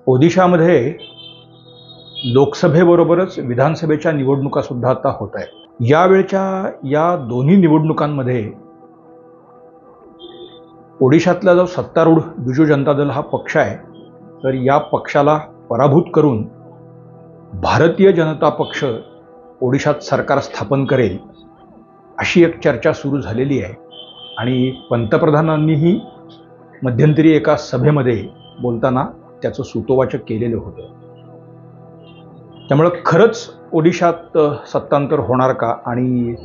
ओदिशामध्ये लोकसभेबरोबरच विधानसभेच्या निवडणुका सुद्धा आता होत आहेत। यावेळच्या या दोन्ही निवडणुकांमध्ये ओडिशातला जो सत्तारूढ बिजू जनता दल हा पक्ष आहे, तर या पक्षाला पराभूत करून भारतीय जनता पक्ष ओडिशात सरकार स्थापन करेल अशी एक चर्चा सुरू झालेली आहे। आणि पंतप्रधानांनीही मध्यंतरी एका सभेमध्ये बोलताना त्याचं सूतोवाचक केलेलं होतं। त्यामुळे खरंच ओडिशात सत्तांतर होणार का आणि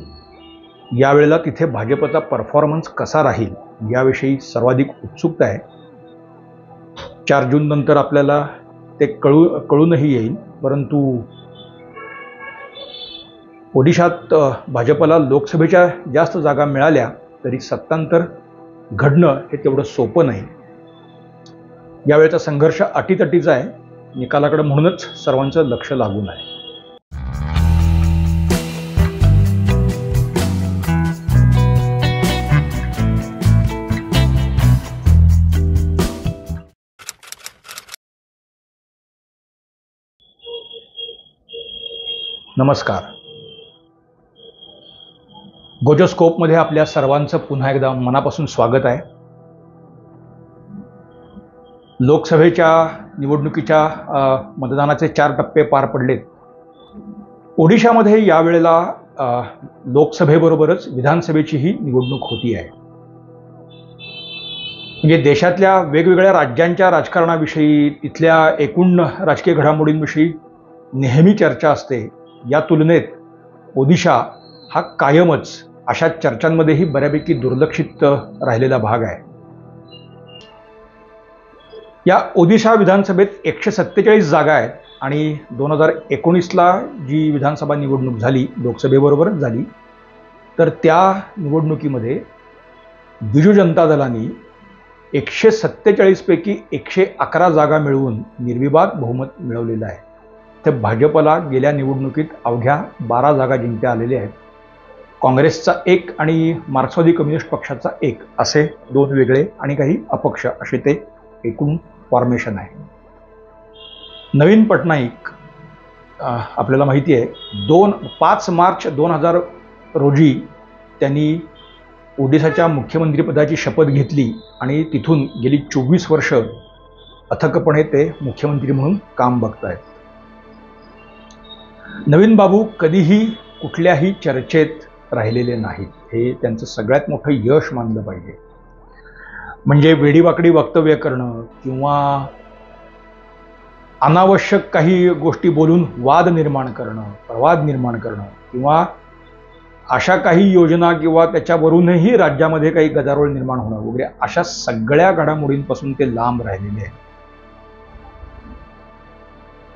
यावेळेला तिथे भाजपचा परफॉर्मन्स कसा राहील याविषयी सर्वाधिक उत्सुकता आहे। 4 जून नंतर आपल्याला ते कळूनही येईल। परंतु ओडिशात भाजपला लोकसभेच्या जास्त जागा मिळाल्या तरी सत्तांतर घडणं हे तेवढं सोपं नाही। यावेळेचा संघर्ष अटीतटीचा आहे, निकालाकडे म्हणूनच सर्वांचं लक्ष लागून आहे। नमस्कार, गोजोस्कोपमध्ये आपल्या सर्वांचं पुन्हा एकदा मनापासून स्वागत आहे। लोकसभेच्या निवडणुकीच्या मतदानाचे 4 टप्पे पार पडलेत। ओडिशामध्ये यावेळेला लोकसभेबरोबरच विधानसभेचीही निवडणूक होती आहे। म्हणजे देशातल्या वेगवेगळ्या राज्यांच्या राजकारणाविषयी, तिथल्या एकूण राजकीय घडामोडींविषयी नेहमी चर्चा असते। या तुलनेत ओडिशा हा कायमच अशा चर्चांमध्येही बऱ्यापैकी दुर्लक्षित राहिलेला भाग आहे। या ओडिशा विधानसभेत 147 जागा आहेत आणि 2019ला जी विधानसभा निवडणूक झाली, लोकसभेबरोबरच झाली, तर त्या निवडणुकीमध्ये बिजू जनता दलाने 147 पैकी 111 जागा मिळवून निर्विवाद बहुमत मिळवलेलं आहे। तर भाजपला गेल्या निवडणुकीत अवघ्या 12 जागा जिंकता आलेल्या आहेत। काँग्रेसचा 1 आणि मार्क्सवादी कम्युनिस्ट पक्षाचा 1 असे 2 वेगळे आणि काही अपक्ष असे ते एकूण फॉर्मेशन आहे। नवीन पटनाईक आपल्याला माहिती आहे 5 मार्च 2000 रोजी त्यांनी ओडिशाच्या मुख्यमंत्रीपदाची शपथ घेतली आणि तिथून गेली 24 वर्ष अथकपणे ते मुख्यमंत्री म्हणून काम बघतायत। नवीन बाबू कधीही कुठल्याही चर्चेत राहिलेले नाहीत, हे त्यांचं सगळ्यात मोठं यश मानलं पाहिजे। म्हणजे वेडीवाकडी वक्तव्य करणं किंवा अनावश्यक काही गोष्टी बोलून वाद निर्माण करणं, प्रवाद निर्माण करणं किंवा अशा काही योजना किंवा त्याच्यावरूनही राज्यामध्ये काही गदारोळ निर्माण होणं वगैरे अशा सगळ्या घडामोडींपासून ते लांब राहिलेले आहेत।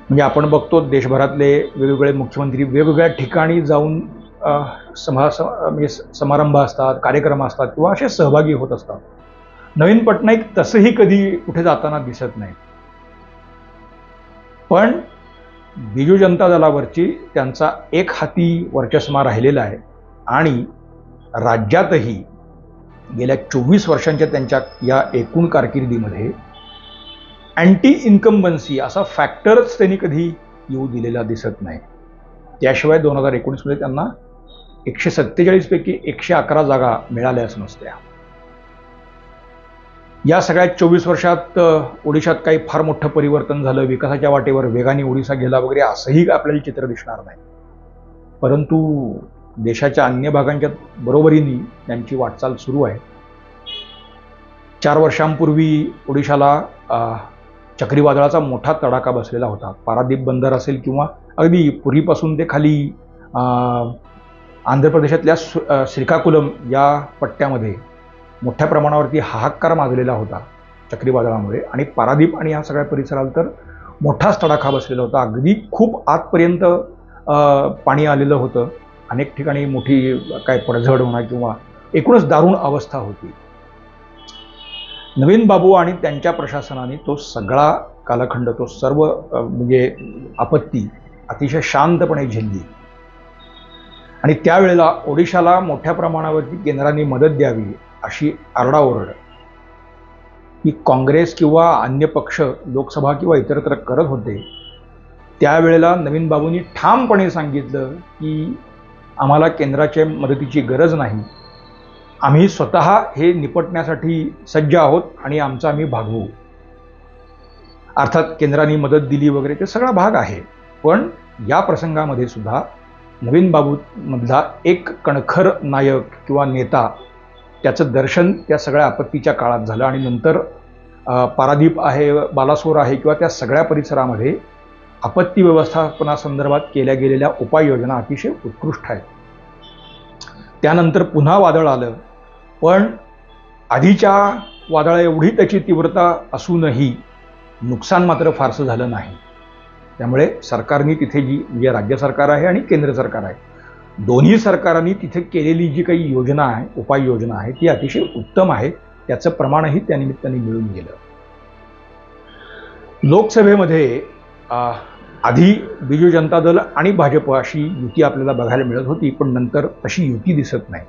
म्हणजे आपण बघतो देशभरातले वेगवेगळे मुख्यमंत्री वेगवेगळ्या ठिकाणी जाऊन म्हणजे समारंभ असतात, कार्यक्रम असतात किंवा असे सहभागी होत असतात। नवीन पटनाईक तसंही कधी कुठे जाताना दिसत नाही। पण बिजू जनता दलावरची त्यांचा एक हाती वर्चस्व राहिलेला आहे आणि राज्यातही गेल्या 24 वर्षांच्या त्यांच्या या एकूण कारकिर्दीमध्ये अँटी इन्कम्बन्सी असा फॅक्टरच त्यांनी कधी येऊ दिलेला दिसत नाही। त्याशिवाय 2019 मध्ये त्यांना 147 पैकी 111 जागा मिळाल्याच नसत्या। या सगळ्या 24 वर्षात ओडिशात काही फार मोठं परिवर्तन झालं, विकासाच्या वाटेवर वेगाने ओडिशा गेला वगैरे असंही आपल्याला चित्र दिसणार नाही। परंतु देशाच्या अन्य भागांच्या बरोबरीने त्यांची वाटचाल सुरू आहे। 4 वर्षांपूर्वी ओडिशाला चक्रीवादळाचा मोठा तडाखा बसलेला होता। पारादीप बंदर असेल किंवा अगदी पुरीपासून ते खाली आंध्र प्रदेशातल्या श्रीकाकुलम या पट्ट्यामध्ये मोठ्या प्रमाणावरती हाहाकार माजलेला होता चक्रीवादळामुळे आणि पारादीप आणि या सगळ्या परिसराला तर मोठाच तडाखा बसलेला होता। अगदी खूप आतपर्यंत पाणी आलेलं होतं। अनेक ठिकाणी मोठी काय पडझड होणार किंवा एकूणच दारुण अवस्था होती। नवीन बाबू आणि त्यांच्या प्रशासनाने तो सगळा कालखंड, तो सर्व म्हणजे आपत्ती अतिशय शांतपणे झेलली आणि त्यावेळेला ओडिशाला मोठ्या प्रमाणावरती केंद्राने मदत द्यावी अशी आरडाओरड की काँग्रेस किंवा अन्य पक्ष लोकसभा किंवा इतरत्र करत होते, त्यावेळेला नवीन बाबूंनी ठामपणे सांगितलं की आम्हाला केंद्राच्या मदतीची गरज नाही, आम्ही स्वतः हे निपटण्यासाठी सज्ज आहोत आणि आमचं आम्ही भागवू. अर्थात केंद्राने मदत दिली वगैरे ते सगळा भाग आहे, पण या प्रसंगामध्ये सुद्धा नवीन बाबूमधला एक कणखर नायक किंवा नेता, त्याचं दर्शन त्या सगळ्या आपत्तीच्या काळात झालं आणि नंतर पारादीप आहे, बालासोर आहे किंवा त्या सगळ्या परिसरामध्ये आपत्ती व्यवस्थापनासंदर्भात केल्या गेलेल्या उपाययोजना अतिशय उत्कृष्ट आहेत. त्यानंतर पुन्हा वादळ आलं, पण आधीच्या वादळा एवढी त्याची तीव्रता असूनही नुकसान मात्र फारसं झालं नाही. त्यामुळे सरकारने तिथे जी म्हणजे राज्य सरकार आहे आणि केंद्र सरकार आहे, दोन्ही सरकारांनी तिथे केलेली जी काही योजना आहे, उपाययोजना आहे, ती अतिशय उत्तम आहे. त्याचं प्रमाणही त्यानिमित्ताने मिळून गेलं. लोकसभेमध्ये आधी बिजू जनता दल आणि भाजप अशी युती आपल्याला बघायला मिळत होती, पण नंतर तशी युती दिसत नाही.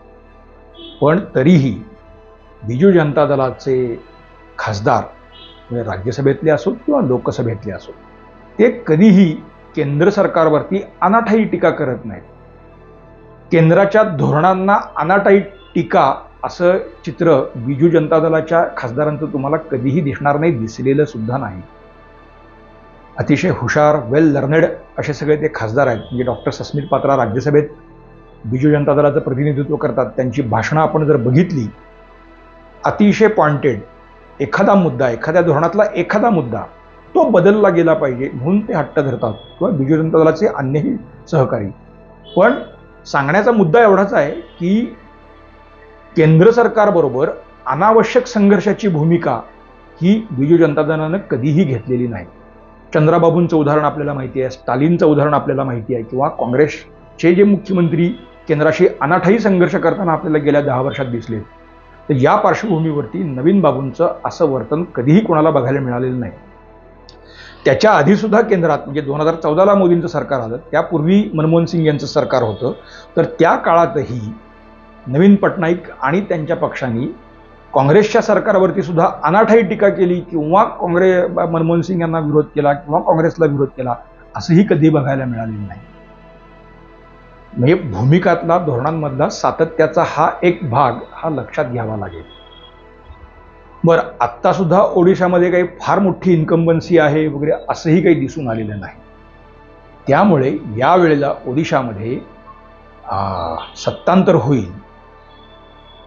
पण तरीही बिजू जनता दलाचे खासदार म्हणजे राज्यसभेतले असोत किंवा लोकसभेतले असोत, ते कधीही केंद्र सरकारवरती अनाठायी टीका करत नाहीत. केंद्राच्या धोरणांना अनाठायी टीका असं चित्र बिजू जनता दलाच्या खासदारांचं तुम्हाला कधीही दिसणार नाही, दिसलेलं सुद्धा नाही. अतिशय हुशार, वेल लर्नेड असे सगळे ते खासदार आहेत. म्हणजे डॉक्टर सस्मित पात्रा राज्यसभेत बिजू जनता दलाचं प्रतिनिधित्व करतात. त्यांची भाषणं आपण जर बघितली, अतिशय पॉइंटेड, एखादा मुद्दा, एखाद्या धोरणातला एखादा मुद्दा तो बदलला गेला पाहिजे म्हणून ते हट्ट धरतात, किंवा बिजू जनता दलाचे अन्यही सहकारी. पण सांगण्याचा मुद्दा एवढाच आहे की केंद्र सरकारबरोबर अनावश्यक संघर्षाची भूमिका ही बिजू जनता दलानं कधीही घेतलेली नाही. चंद्राबाबूंचं उदाहरण आपल्याला माहिती आहे, स्टालिनचं उदाहरण आपल्याला माहिती आहे, किंवा काँग्रेसचे जे मुख्यमंत्री केंद्राशी अनाठायी संघर्ष करताना आपल्याला गेल्या 10 वर्षात दिसले. तर या पार्श्वभूमीवरती नवीन बाबूंचं असं वर्तन कधीही कोणाला बघायला मिळालेलं नाही. त्याच्या आधीसुद्धा केंद्रात म्हणजे 2014ला मोदींचं सरकार आलं, त्यापूर्वी मनमोहन सिंग यांचं सरकार होतं, तर त्या काळातही नवीन पटनाईक आणि त्यांच्या पक्षांनी काँग्रेसच्या सरकारवरती सुद्धा अनाठायी टीका केली, किंवा मनमोहन सिंग यांना विरोध केला किंवा काँग्रेसला विरोध केला, असंही कधी बघायला मिळालेलं नाही. म्हणजे भूमिकातला, धोरणांमधला सातत्याचा हा एक भाग हा लक्षात घ्यावा लागेल. बरं, आत्ता सुद्धा ओडिशामध्ये काही फार मोठी इन्कम्बन्सी आहे वगैरे असंही काही दिसून आलेलं नाही. त्यामुळे यावेळेला ओडिशामध्ये सत्तांतर होईल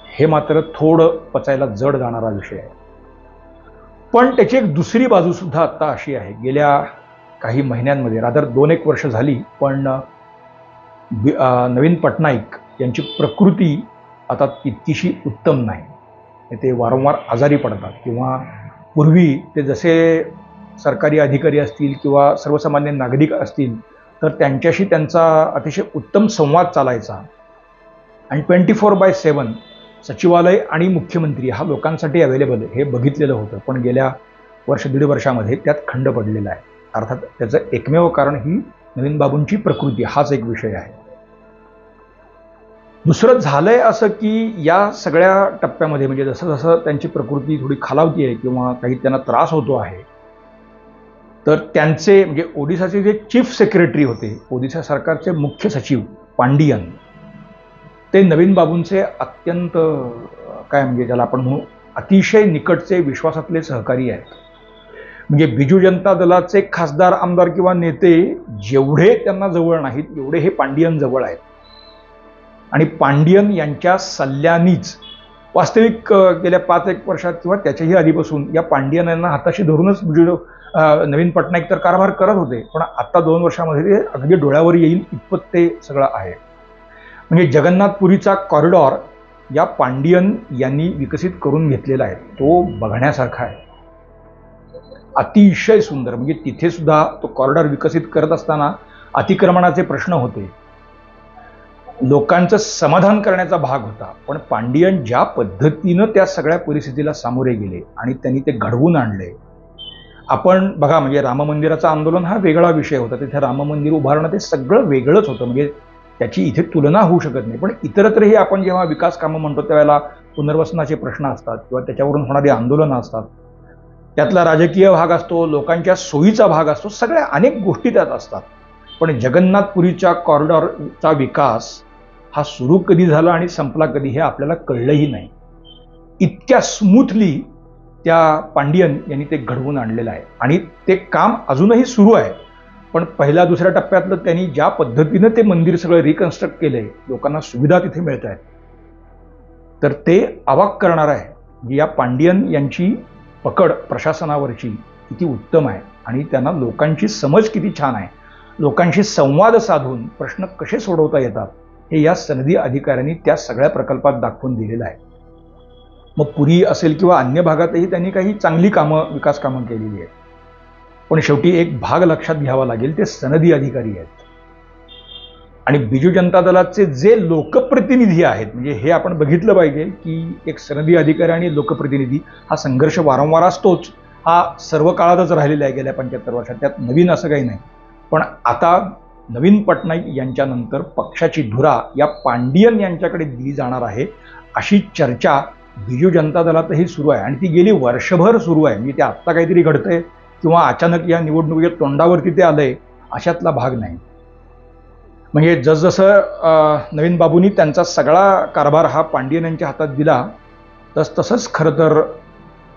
हे मात्र थोडं पचायला जड जाणारा विषय आहे. पण त्याची एक दुसरी बाजू सुद्धा आत्ता अशी आहे, गेल्या काही महिन्यांमध्ये, रादर 2-1 वर्ष झाली, पण नवीन पटनाईक यांची प्रकृती आता तितकीशी उत्तम नाही. ते वारंवार आजारी पडतात, किंवा पूर्वी ते जसे सरकारी अधिकारी असतील किंवा सर्वसामान्य नागरिक असतील तर त्यांच्याशी त्यांचा अतिशय उत्तम संवाद चालायचा, आणि 24/7 सचिवालय आणि मुख्यमंत्री हा लोकांसाठी अवेलेबल आहे हे बघितलेलं होतं. पण गेल्या 1-1.5 वर्षामध्ये त्यात खंड पडलेला आहे. अर्थात त्याचं एकमेव कारण ही नवीन बाबूंची प्रकृती हाच एक विषय आहे. दुसरं झालंय असं की या सगळ्या टप्प्यामध्ये म्हणजे जसं जसं त्यांची प्रकृती थोडी खालावती आहे किंवा काही त्यांना त्रास होतो आहे, तर त्यांचे म्हणजे ओडिशाचे जे चीफ सेक्रेटरी होते, ओडिशा सरकारचे मुख्य सचिव पांडियन, ते नवीन बाबूंचे अत्यंत काय म्हणजे ज्याला आपण म्हणू अतिशय निकटचे विश्वासातले सहकारी आहेत. म्हणजे बिजू जनता दलाचे खासदार, आमदार किंवा नेते जेवढे त्यांना जवळ नाहीत एवढे हे पांडियन जवळ आहेत. आणि पांडियन यांच्या सल्ल्यानीच वास्तविक गेल्या 5-1 वर्षात किंवा त्याच्याही आधीपासून या पांडियन यांना हाताशी धरूनच नवीन पटनाईक तर कारभार करत होते, पण आता 2 वर्षामध्ये ते अगदी डोळ्यावर येईल इतपत ते सगळं आहे. म्हणजे जगन्नाथपुरीचा कॉरिडॉर या पांडियन यांनी विकसित करून घेतलेला आहे, तो बघण्यासारखा आहे, अतिशय सुंदर. म्हणजे तिथे सुद्धा तो कॉरिडॉर विकसित करत असताना अतिक्रमणाचे प्रश्न होते, लोकांचं समाधान करण्याचा भाग होता, पण पांडियन ज्या पद्धतीनं त्या सगळ्या परिस्थितीला सामोरे गेले आणि त्यांनी ते घडवून आणले. आपण बघा, म्हणजे राम मंदिराचं आंदोलन हा वेगळा विषय होता, तिथे राम मंदिर उभारणं ते सगळं वेगळंच होतं, म्हणजे त्याची इथे तुलना होऊ शकत नाही. पण इतरत्रही आपण जेव्हा विकास कामं म्हणतो त्यावेळेला पुनर्वसनाचे प्रश्न असतात किंवा त्याच्यावरून होणारी आंदोलनं असतात, त्यातला राजकीय भाग असतो, लोकांच्या सोयीचा भाग असतो, सगळ्या अनेक गोष्टी त्यात असतात. पण जगन्नाथपुरीच्या कॉरिडॉरचा विकास हा सुरू कधी झाला आणि संपला कधी हे आपल्याला कळलंही नाही. इतक्या स्मूथली त्या पांडियन यांनी ते घडवून आणलेलं आहे आणि ते काम अजूनही सुरू आहे. पण पहिल्या दुसऱ्या टप्प्यातलं त्यांनी ज्या पद्धतीनं ते मंदिर सगळं रिकन्स्ट्रक्ट केलंय, लोकांना सुविधा तिथे मिळत आहेत, तर ते अवाक करणार आहे. या पांडियन यांची पकड प्रशासनावरची किती उत्तम आहे आणि त्यांना लोकांची समज किती छान आहे, लोकांशी संवाद साधून प्रश्न कसे सोडवता येतात हे या सनदी अधिकाऱ्यांनी त्या सगळ्या प्रकल्पात दाखवून दिलेलं आहे. मग पुरी असेल किंवा अन्य भागातही त्यांनी काही चांगली कामं, विकास कामं केलेली आहेत. पण शेवटी एक भाग लक्षात घ्यावा लागेल, ते सनदी अधिकारी आहेत. आणि बिजू जनता दलाचे जे लोकप्रतिनिधी आहेत, म्हणजे हे आपण बघितलं पाहिजे की एक सनदी अधिकारी आणि लोकप्रतिनिधी हा संघर्ष वारंवार असतोच, हा सर्व काळातच राहिलेला आहे गेल्या 75 वर्षात, त्यात नवीन असं काही नाही. पण आता नवीन पटनाईक यांच्यानंतर पक्षाची धुरा या पांडियन यांच्याकडे दिली जाणार आहे अशी चर्चा बिजू जनता दलातही सुरू आहे आणि ती गेली वर्षभर सुरू आहे. म्हणजे ते आत्ता काहीतरी घडतंय किंवा अचानक या निवडणुकीच्या तोंडावरती ते आलंय अशातला भाग नाही. म्हणजे जसजसं नवीन बाबूंनी त्यांचा सगळा कारभार हा पांडियन यांच्या हातात दिला, तसंच खरं तर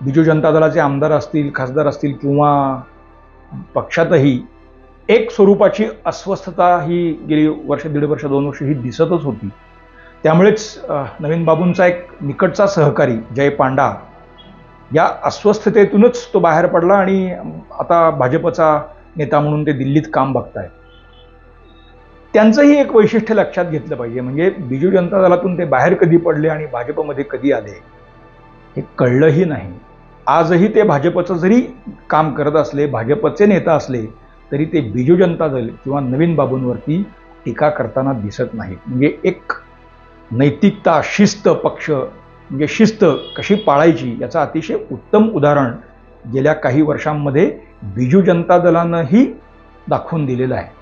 बिजू जनता दलाचे आमदार असतील, खासदार असतील किंवा पक्षातही एक स्वरूपाची अस्वस्थता ही गेली वर्ष, 1.5 वर्ष, 2 वर्ष ही दिसतच होती. त्यामुळेच नवीन बाबूंचा एक निकटचा सहकारी जय पांडा या अस्वस्थतेतूनच तो बाहेर पडला आणि आता भाजपचा नेता म्हणून ते दिल्लीत काम बघतायत. त्यांचंही एक वैशिष्ट्य लक्षात घेतलं पाहिजे. म्हणजे बिजू जनता दलातून ते बाहेर कधी पडले आणि भाजपमध्ये कधी आले हे कळलंही नाही. आजही ते भाजपचं जरी काम करत असले, भाजपचे नेता असले, तरी ते बिजू जनता दल किंवा नवीन बाबूंवरती टीका करताना दिसत नाही. म्हणजे एक नैतिकता, शिस्त, पक्ष म्हणजे शिस्त कशी पाळायची याचं अतिशय उत्तम उदाहरण गेल्या काही वर्षांमध्ये बिजू जनता दलानंही दाखवून दिलेलं आहे.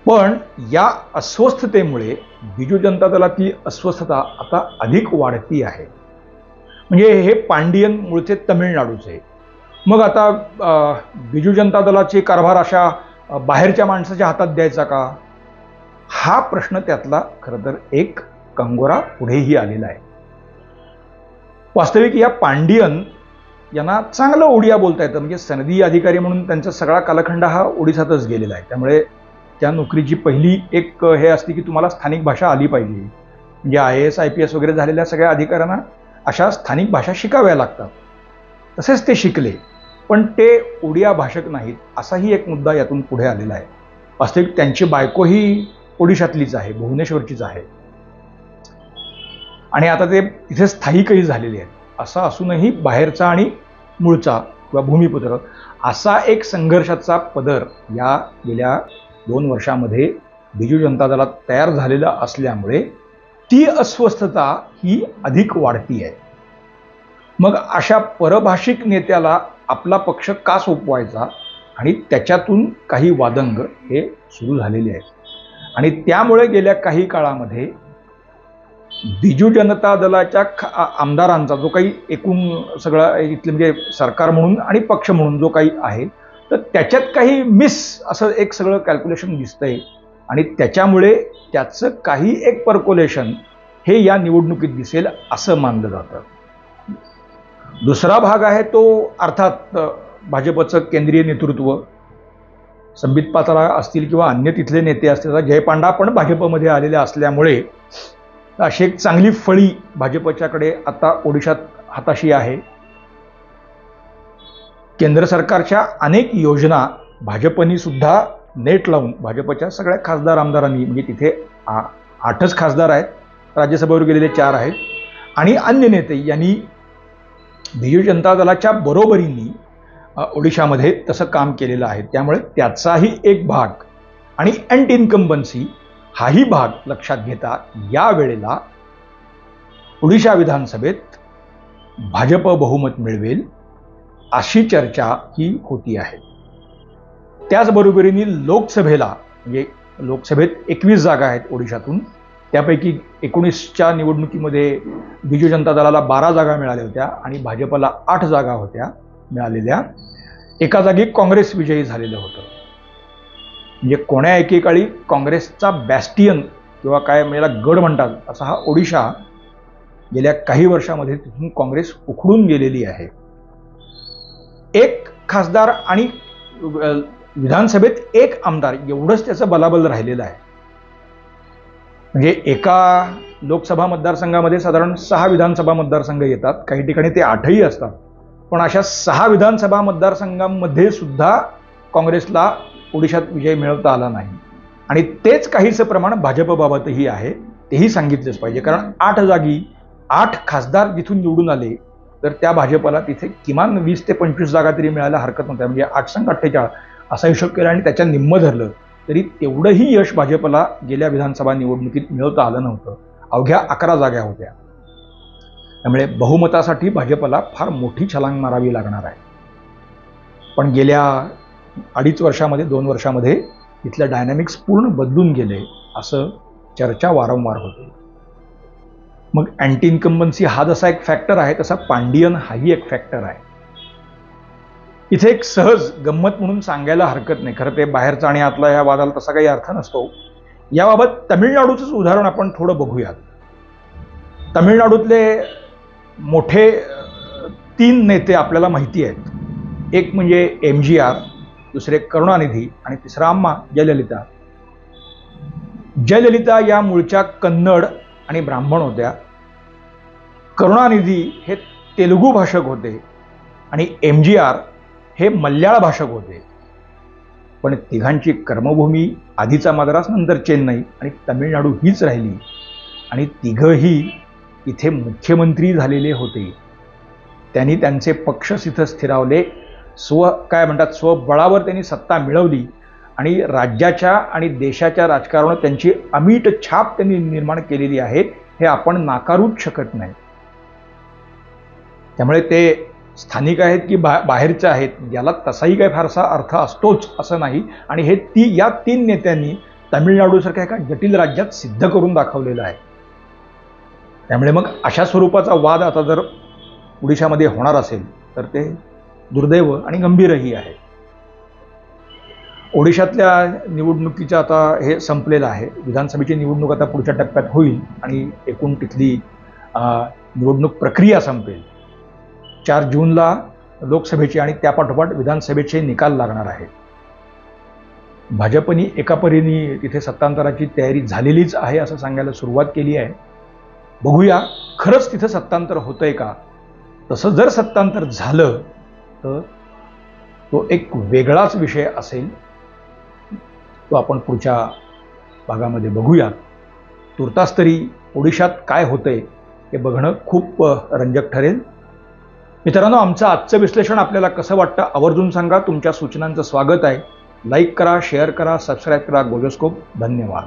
पण या अस्वस्थतेमुळे बिजू जनता दलातली अस्वस्थता आता अधिक वाढती आहे. म्हणजे हे पांडियन मूळचे तमिळनाडूचे, मग आता बिजू जनता दलाचे कारभार अशा बाहेरच्या माणसाच्या हातात द्यायचा का, हा प्रश्न त्यातला खरं तर एक कंगोरा पुढेही आलेला आहे. वास्तविक या पांडियन यांना चांगलं ओडिया बोलता येतं. म्हणजे सनदी अधिकारी म्हणून त्यांचा सगळा कालखंड हा ओडिसातच गेलेला आहे. त्यामुळे त्या नोकरीची पहिली एक हे असते की तुम्हाला स्थानिक भाषा आली पाहिजे. म्हणजे IAS IPS वगैरे झालेल्या सगळ्या अधिकाऱ्यांना अशा स्थानिक भाषा शिकाव्या लागतात. तसेच ते शिकले, पण ते ओडिया भाषक नाहीत असाही एक मुद्दा यातून पुढे आलेला आहे. वास्तविक त्यांची बायकोही ओडिशातलीच आहे, भुवनेश्वरचीच आहे आणि आता ते तिथे स्थायिकही झालेले आहेत. असं असूनही बाहेरचा आणि मूळचा किंवा भूमिपुत्र असा एक संघर्षाचा पदर या गेल्या 2 वर्षामध्ये बिजू जनता दलात तयार झालेला असल्यामुळे ती अस्वस्थता ही अधिक वाढती आहे. मग अशा परभाषिक नेत्याला आपला पक्ष का सोपवायचा आणि त्याच्यातून काही वादंग हे सुरू झालेले आहेत. आणि त्यामुळे गेल्या काही काळामध्ये बिजू जनता दलाच्या आमदारांचा जो काही एकूण सगळा इथले म्हणजे सरकार म्हणून आणि पक्ष म्हणून जो काही आहे, तर त्याच्यात काही मिस असं एक सगळं कॅल्क्युलेशन दिसतंय आणि त्याच्यामुळे त्याचं काही एक पर्कोलेशन हे या निवडणुकीत दिसेल असं मानलं जातं. दुसरा भाग आहे तो अर्थात भाजपचं केंद्रीय नेतृत्व, संबित पात्रा असतील किंवा अन्य तिथले नेते असतील. जय पांडा पण भाजपमध्ये आलेले असल्यामुळे अशी एक चांगली फळी भाजपच्याकडे आता ओडिशात हाताशी आहे. केंद्र सरकारच्या अनेक योजना भाजपनी सुद्धा नेट लावून भाजपच्या सगळ्या खासदार आमदारांनी, म्हणजे तिथे 8च खासदार आहेत, राज्यसभेवर गेलेले 4 आहेत आणि अन्य नेते यांनी बिजू जनता दलाच्या बरोबरीने ओडिशामध्ये तसं काम केलेलं आहे. त्यामुळे त्याचाही एक भाग आणि अँटी इन्कम्बन्सी हाही भाग लक्षात घेता या वेळेला ओडिशा विधानसभेत भाजप बहुमत मिळवेल अशी चर्चा ही होती आहे. त्याचबरोबरीने लोकसभेला, म्हणजे लोकसभेत 21 जागा आहेत ओडिशातून, त्यापैकी 19च्या निवडणुकीमध्ये बिजू जनता दलाला 12 जागा मिळाल्या होत्या आणि भाजपला 8 जागा होत्या मिळालेल्या. एका जागी काँग्रेस विजयी झालेलं होतं. म्हणजे कोण्या एकेकाळी काँग्रेसचा बॅस्टियन किंवा काय याला गड म्हणतात असा हा ओडिशा गेल्या काही वर्षामध्ये तिथून काँग्रेस उखडून गेलेली आहे. एक खासदार आणि विधानसभेत एक आमदार एवढंच त्याचं बलाबल राहिलेलं आहे. म्हणजे एका लोकसभा मतदारसंघामध्ये साधारण 6 विधानसभा मतदारसंघ येतात, काही ठिकाणी ते 8ही असतात. पण अशा 6 विधानसभा मतदारसंघांमध्ये सुद्धा काँग्रेसला ओडिशात विजय मिळवता आला नाही. आणि तेच काहीसं प्रमाण भाजपबाबतही आहे, तेही सांगितलेच पाहिजे. कारण 8 जागी 8 खासदार जिथून निवडून आले तर त्या भाजपला तिथे किमान 20 ते 25 जागा तरी मिळायला हरकत नव्हत्या. म्हणजे 8×48 असा हिशोब केला आणि त्याच्या निम्म धरलं तरी तेवढंही यश भाजपला गेल्या विधानसभा निवडणुकीत मिळवता आलं नव्हतं. अवघ्या 11 जागा होत्या. त्यामुळे बहुमतासाठी भाजपला फार मोठी छलांग मारावी लागणार आहे. पण गेल्या 2.5 वर्षामध्ये 2 वर्षामध्ये इथलं डायनॅमिक्स पूर्ण बदलून गेले असं चर्चा वारंवार होते. मग अँटी इन्कम्बन्सी हा जसा एक फॅक्टर आहे तसा पांडियन हाही एक फॅक्टर आहे. इथे एक सहज गंमत म्हणून सांगायला हरकत नाही. खरं ते बाहेरचा आणि आतला ह्या वादाला तसा काही अर्थ नसतो. याबाबत तमिळनाडूचंच उदाहरण आपण थोडं बघूयात. तमिळनाडूतले मोठे 3 नेते आपल्याला माहिती आहेत. एक म्हणजे MGR, दुसरे करुणानिधी आणि तिसरा अम्मा जयललिता. जयललिता या मूळच्या कन्नड आणि ब्राह्मण होत्या. करुणानिधी हे तेलुगू भाषक होते आणि MGR हे मल्याळ भाषक होते. पण तिघांची कर्मभूमी आधीचा मद्रास नंतर चेन्नई आणि तमिळनाडू हीच राहिली. आणि तिघही इथे मुख्यमंत्री झालेले होते. त्यांनी त्यांचे पक्ष तिथं स्थिरावले. स्वबळावर त्यांनी सत्ता मिळवली आणि राज्याच्या आणि देशाच्या राजकारणात त्यांची अमीट छाप त्यांनी निर्माण केलेली आहे, हे आपण नाकारूच शकत नाही. त्यामुळे ते स्थानिक आहेत की बाहेरचे आहेत याला तसाही काही फारसा अर्थ असतोच असं नाही. आणि हे या 3 नेत्यांनी तमिळनाडूसारख्या एका जटिल राज्यात सिद्ध करून दाखवलेलं आहे. त्यामुळे मग अशा स्वरूपाचा वाद आता जर ओडिशामध्ये होणार असेल तर ते दुर्दैव आणि गंभीरही आहे. ओडिशातल्या निवडणुकीचं आता हे संपलेलं आहे. विधानसभेची निवडणूक आता पुढच्या टप्प्यात होईल आणि एकूण तिथली निवडणूक प्रक्रिया संपेल. 4 जूनला लोकसभेचे आणि त्यापाठोपाठ विधानसभेचे निकाल लागणार आहेत. भाजपनी एका परीने तिथे सत्तांतराची तयारी झालेलीच आहे असं सांगायला सुरुवात केली आहे. बघूया खरंच तिथं सत्तांतर होतंय का. तसं जर सत्तांतर झालं तर तो एक वेगळाच विषय असेल. तो आपण पुढच्या भागामध्ये बघूया. तुर्तास तरी ओडिशात काय होतंय हे बघणं खूप रंजक ठरेल. मित्रांनो, आमचं आजचं विश्लेषण आपल्याला कसं वाटतं आवर्जून सांगा. तुमच्या सूचनांचं स्वागत आहे. लाईक करा, शेअर करा, सबस्क्राईब करा गोलोस्कोप. धन्यवाद.